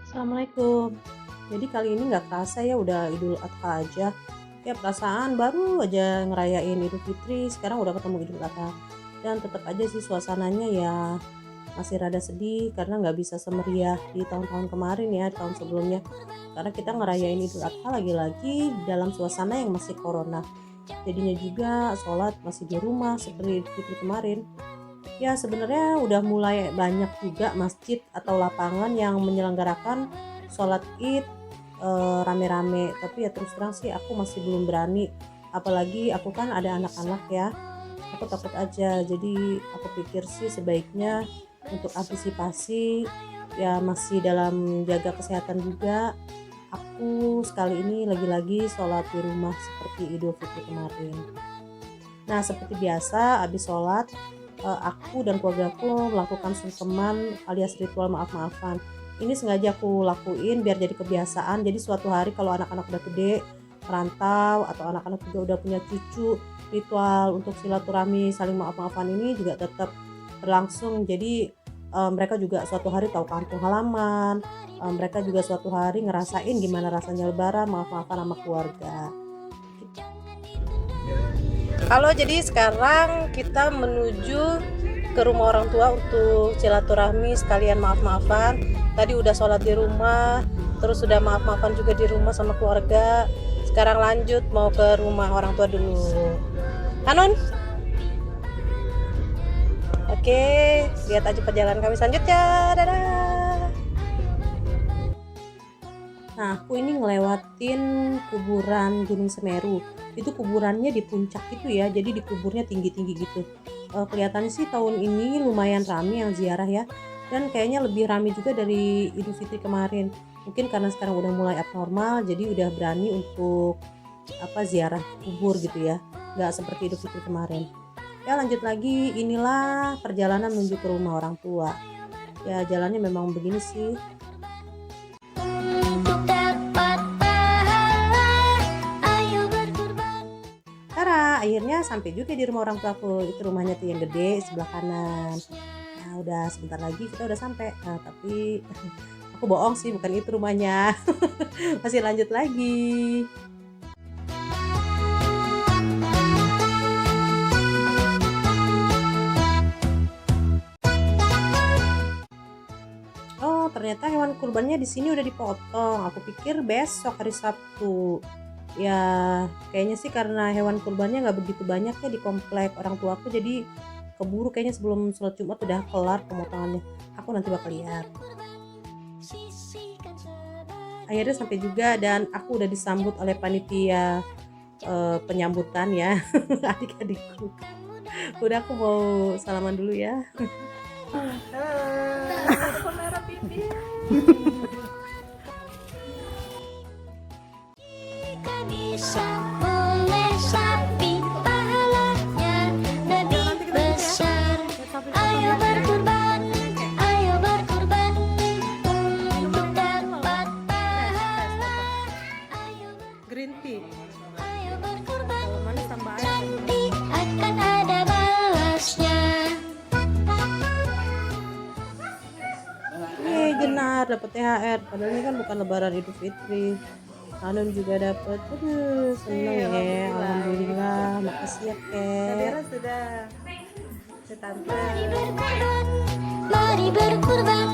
Assalamualaikum. Jadi kali ini nggak kerasa ya udah Idul Adha aja. Kayak perasaan baru aja ngerayain Idul Fitri, sekarang udah ketemu Idul Adha. Dan tetap aja sih suasananya ya masih rada sedih karena nggak bisa semeriah di tahun-tahun kemarin ya, di tahun sebelumnya. Karena kita ngerayain Idul Adha lagi-lagi dalam suasana yang masih corona. Jadinya juga sholat masih di rumah seperti Idul Fitri kemarin. Ya sebenarnya udah mulai banyak juga masjid atau lapangan yang menyelenggarakan sholat id rame-rame, tapi ya terus terang sih aku masih belum berani, apalagi aku kan ada anak-anak ya, aku takut aja. Jadi aku pikir sih sebaiknya untuk antisipasi ya masih dalam jaga kesehatan juga, aku sekali ini lagi-lagi sholat di rumah seperti Idul Fitri kemarin. Nah, seperti biasa, habis sholat, aku dan keluargaku melakukan sungkeman alias ritual maaf-maafan. Ini sengaja aku lakuin biar jadi kebiasaan. Jadi suatu hari kalau anak-anak udah gede, merantau, atau anak-anak juga udah punya cucu, ritual untuk silaturahmi saling maaf-maafan ini juga tetap berlangsung. Jadi mereka juga suatu hari tahu kampung halaman, mereka juga suatu hari ngerasain gimana rasanya lebaran, maaf-maafan sama keluarga. Halo, jadi sekarang kita menuju ke rumah orang tua untuk silaturahmi sekalian maaf-maafan. Tadi udah sholat di rumah, terus sudah maaf-maafan juga di rumah sama keluarga. Sekarang lanjut mau ke rumah orang tua dulu. Hanun? Oke, lihat aja perjalanan kami selanjutnya. Dadah. Nah, aku ini ngelewatin kuburan Gunung Semeru. Itu kuburannya di puncak itu ya, jadi dikuburnya tinggi-tinggi gitu. Kelihatannya sih tahun ini lumayan rame yang ziarah ya, dan kayaknya lebih rame juga dari Idul Fitri kemarin. Mungkin karena sekarang udah mulai abnormal, jadi udah berani untuk ziarah kubur gitu ya, nggak seperti Idul Fitri kemarin. Ya lanjut lagi, inilah perjalanan menuju ke rumah orang tua. Ya jalannya memang begini sih. Akhirnya sampai juga di rumah orang tuaku. Itu rumahnya tuh yang gede sebelah kanan. Nah udah sebentar lagi kita udah sampai. Nah tapi aku bohong sih, bukan itu rumahnya. Masih lanjut lagi. Oh ternyata hewan kurbannya di sini udah dipotong. Aku pikir besok hari Sabtu. Ya kayaknya sih karena hewan kurbannya nggak begitu banyak ya di komplek orang tuaku, jadi keburu kayaknya sebelum sholat Jumat udah kelar pemotongannya. Aku nanti bakal lihat. Akhirnya sampai juga dan aku udah disambut oleh panitia penyambutan ya. Adik-adikku. Udah, aku mau salaman dulu ya. Merah pipi. Bisa boleh sapi pahalanya lebih besar. Ayo berkurban untuk dapat pahala. Green tea. Ayo berkurban, nanti akan ada balasnya. Genar dapat THR, padahal ini kan bukan lebaran Idul Fitri. Hanun juga dapat. Aduh, seneng ya. Alhamdulillah. Makasih ya, Kek. Sudah tante. Mari berkurban,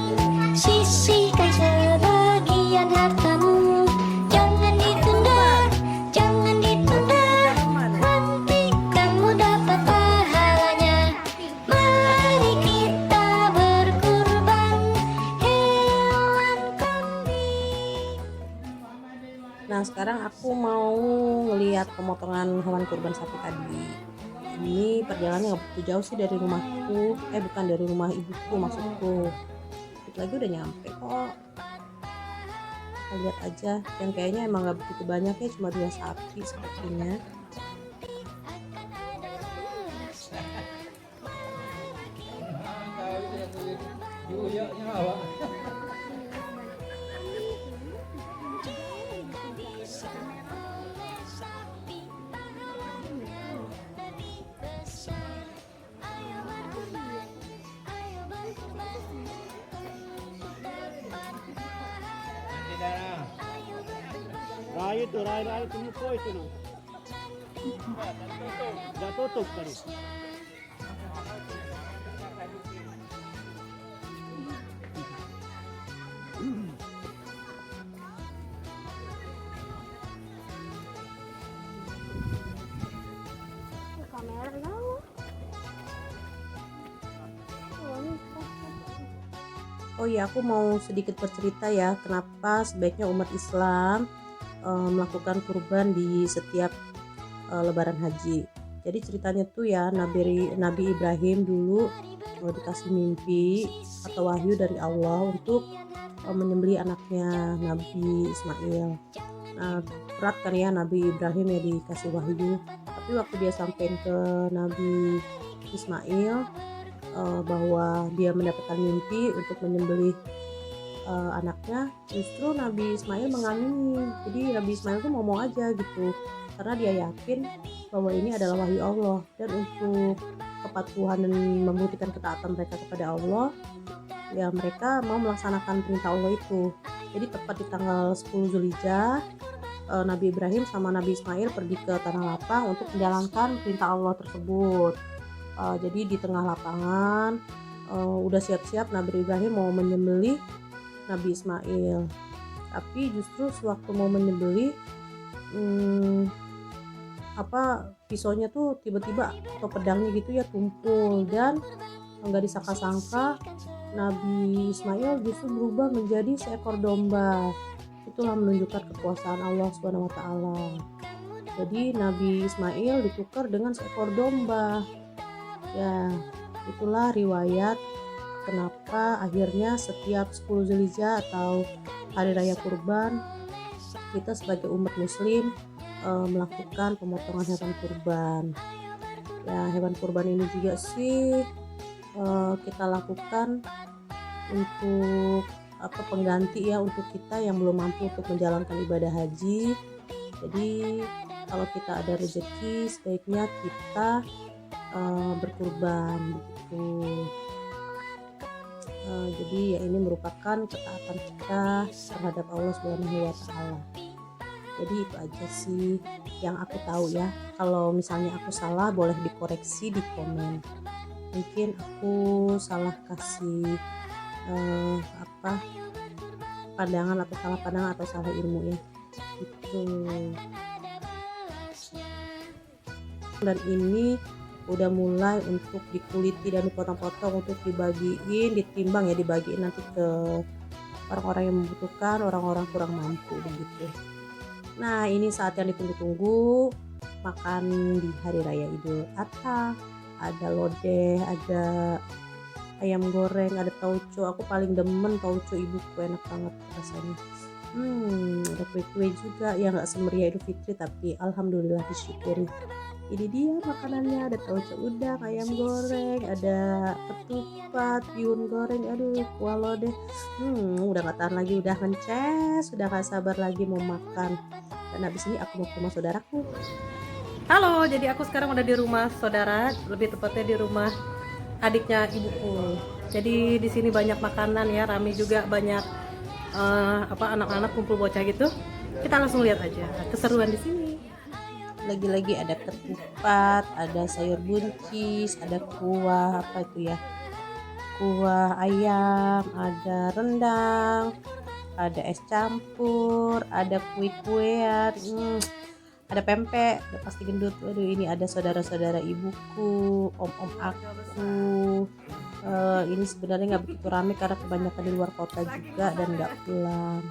sisihkan sebagian hartamu. Jangan ditunda, nanti kamu dapat pahalanya. Mari kita berkurban hewan kambing. Nah, sekarang aku mau ngelihat pemotongan hewan kurban sapi tadi. Ini perjalanannya nggak begitu jauh sih dari rumahku. Bukan dari rumah ibuku maksudku. Dikit lagi udah nyampe kok. Kita lihat aja. Dan kayaknya emang nggak begitu banyak ya, cuma 2 sapi sepertinya. itu rai tumuko itu no. Udah tutup tadi. Oh iya, aku mau sedikit bercerita ya, kenapa sebaiknya umat Islam melakukan kurban di setiap Lebaran Haji. Jadi ceritanya tuh ya, Nabi Ibrahim dulu dikasih mimpi atau wahyu dari Allah untuk menyembelih anaknya Nabi Ismail. Nah, berat kan ya Nabi Ibrahim ya dikasih wahyu, tapi waktu dia sampai ke Nabi Ismail bahwa dia mendapatkan mimpi untuk menyembelih anaknya, justru Nabi Ismail mengamini. Jadi Nabi Ismail tuh ngomong aja gitu, karena dia yakin bahwa ini adalah wahyu Allah, dan untuk kepatuhan dan membuktikan ketaatan mereka kepada Allah, ya mereka mau melaksanakan perintah Allah itu. Jadi tepat di tanggal 10 Zulhijjah, Nabi Ibrahim sama Nabi Ismail pergi ke tanah lapang untuk menjalankan perintah Allah tersebut. Jadi di tengah lapangan udah siap-siap Nabi Ibrahim mau menyembelih Nabi Ismail, tapi justru sewaktu mau menyembelih pisaunya tuh tiba-tiba atau pedangnya gitu ya tumpul, dan nggak disangka-sangka Nabi Ismail justru berubah menjadi seekor domba. Itulah menunjukkan kekuasaan Allah Subhanahu wa taala. Jadi Nabi Ismail ditukar dengan seekor domba. Ya, itulah riwayat kenapa akhirnya setiap 10 Zulhijjah atau hari raya kurban, kita sebagai umat muslim melakukan pemotongan hewan kurban. Ya, hewan kurban ini juga sih kita lakukan untuk pengganti ya untuk kita yang belum mampu untuk menjalankan ibadah haji. Jadi kalau kita ada rezeki, sebaiknya kita berkurban gitu. Jadi ya ini merupakan ketaatan kita terhadap Allah Subhanahu wa taala. Jadi itu aja sih yang aku tahu ya. Kalau misalnya aku salah boleh dikoreksi di komen. Mungkin aku salah kasih pandangan atau salah pandangan atau salah ilmu ya. Gitu. Dan ini udah mulai untuk dikuliti dan dipotong-potong untuk dibagiin, ditimbang ya, dibagiin nanti ke orang-orang yang membutuhkan, orang-orang kurang mampu begitu. Nah, ini saat yang ditunggu-tunggu, makan di hari raya Idul Adha. Ada lodeh, ada ayam goreng, ada tauco. Aku paling demen tauco ibuku, enak banget rasanya. Ada kue-kue juga ya, nggak semeriah Idul Fitri tapi alhamdulillah disyukuri. Ini dia makanannya, ada tauco udang, ayam goreng, ada ketupat, bihun goreng, aduh kuah lodeh. Udah gak tahan lagi, udah ngeces, udah gak sabar lagi mau makan. Dan habis ini aku mau ke rumah saudaraku. Halo, jadi aku sekarang udah di rumah saudara, lebih tepatnya di rumah adiknya ibuku. Jadi di sini banyak makanan ya, rame juga, banyak anak-anak kumpul bocah gitu. Kita langsung lihat aja keseruan di sini. Lagi-lagi ada ketupat, ada sayur buncis, ada kuah kuah ayam, ada rendang, ada es campur, ada kue-kuean, ada pempek, udah pasti gendut. Aduh, ini ada saudara-saudara ibuku, om-om aku. Ini sebenarnya nggak begitu rame karena kebanyakan di luar kota juga dan nggak pulang.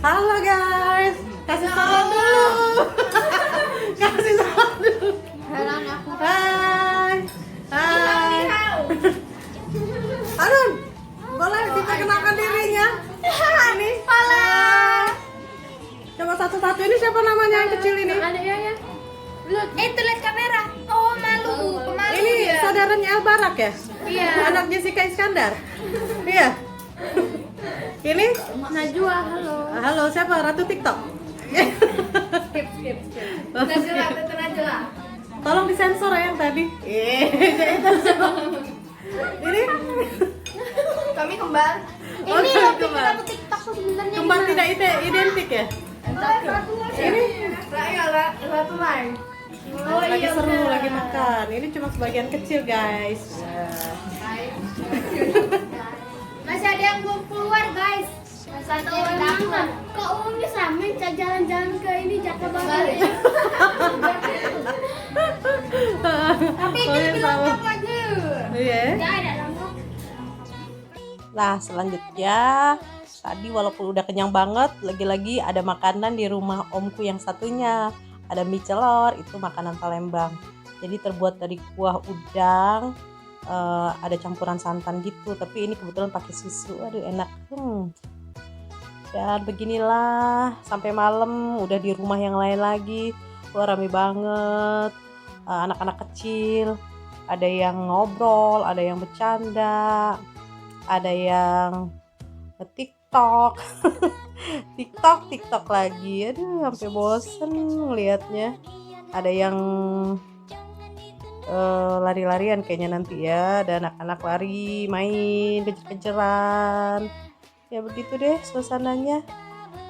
Halo guys, kasih salam dulu. Kasih salam dulu. Hai. Arun, boleh diperkenalkan dirinya? Ini. Halo. Coba satu-satu, ini siapa namanya yang kecil ini? Ada ya. Lihat kamera. Oh, malu. Pemalu Ini dia. saudaranya El Barak ya? Iya. Anak Jessica Iskandar. Iya. Ini Najwa, halo. halo, siapa? Ratu TikTok. Skip. Najwa. Tolong disensor ya yang tadi. Ini Kami kembar. Oh, Ini kami lebih kembar. Ratu TikTok aku sebenarnya. Kembar tidak identik ya? Ini Ratu lain. lagi seru, lagi makan. Ini cuma sebagian kecil guys. Masih ada yang belum keluar guys. Masih ada yang makan. Kok uangnya sama kita jalan-jalan ke ini Jakarta ya? Tapi itu bilang aja. Iya. Enggak ada lambok. Nah, selanjutnya tadi walaupun udah kenyang banget, lagi-lagi ada makanan di rumah omku yang satunya. Ada mie celor, itu makanan Palembang. Jadi terbuat dari kuah udang, ada campuran santan gitu. Tapi ini kebetulan pakai susu, aduh enak. Dan beginilah sampai malam udah di rumah yang lain lagi. Wah rame banget, anak-anak kecil. Ada yang ngobrol, ada yang bercanda, ada yang TikTok. TikTok lagi. Aduh, sampai bosen ngelihatnya. Ada yang lari-larian kayaknya nanti ya. Ada anak-anak lari, main, kejar-kejaran. Ya begitu deh suasananya.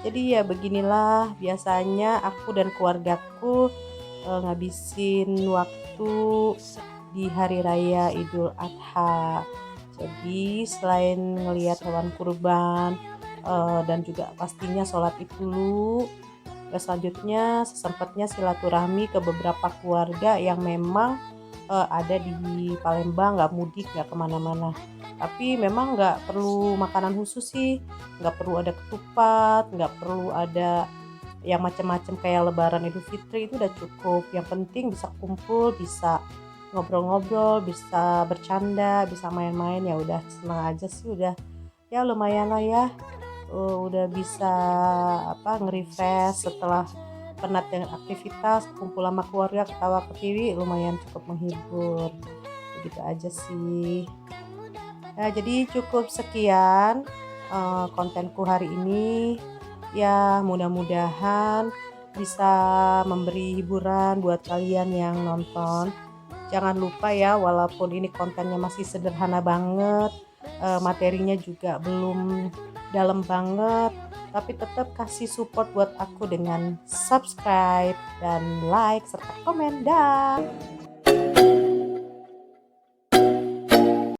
Jadi ya beginilah biasanya aku dan keluargaku ngabisin waktu di hari raya Idul Adha. Jadi selain ngelihat hewan kurban dan juga pastinya sholat id dulu, selanjutnya sesempatnya silaturahmi ke beberapa keluarga yang memang ada di Palembang, nggak mudik, nggak kemana-mana. Tapi memang nggak perlu makanan khusus sih, nggak perlu ada ketupat, nggak perlu ada yang macam-macam kayak Lebaran Idul Fitri, itu udah cukup. Yang penting bisa kumpul, bisa ngobrol-ngobrol, bisa bercanda, bisa main-main, ya udah senang aja sih, udah ya lumayan lah ya. Udah bisa nge-refresh setelah penat dengan aktivitas, kumpul sama keluarga, ketawa ke TV, lumayan cukup menghibur. Begitu aja sih. Nah, jadi cukup sekian kontenku hari ini. Ya mudah-mudahan bisa memberi hiburan buat kalian yang nonton. Jangan lupa ya, walaupun ini kontennya masih sederhana banget, materinya juga belum dalam banget, tapi tetap kasih support buat aku dengan subscribe dan like serta komen. Dah.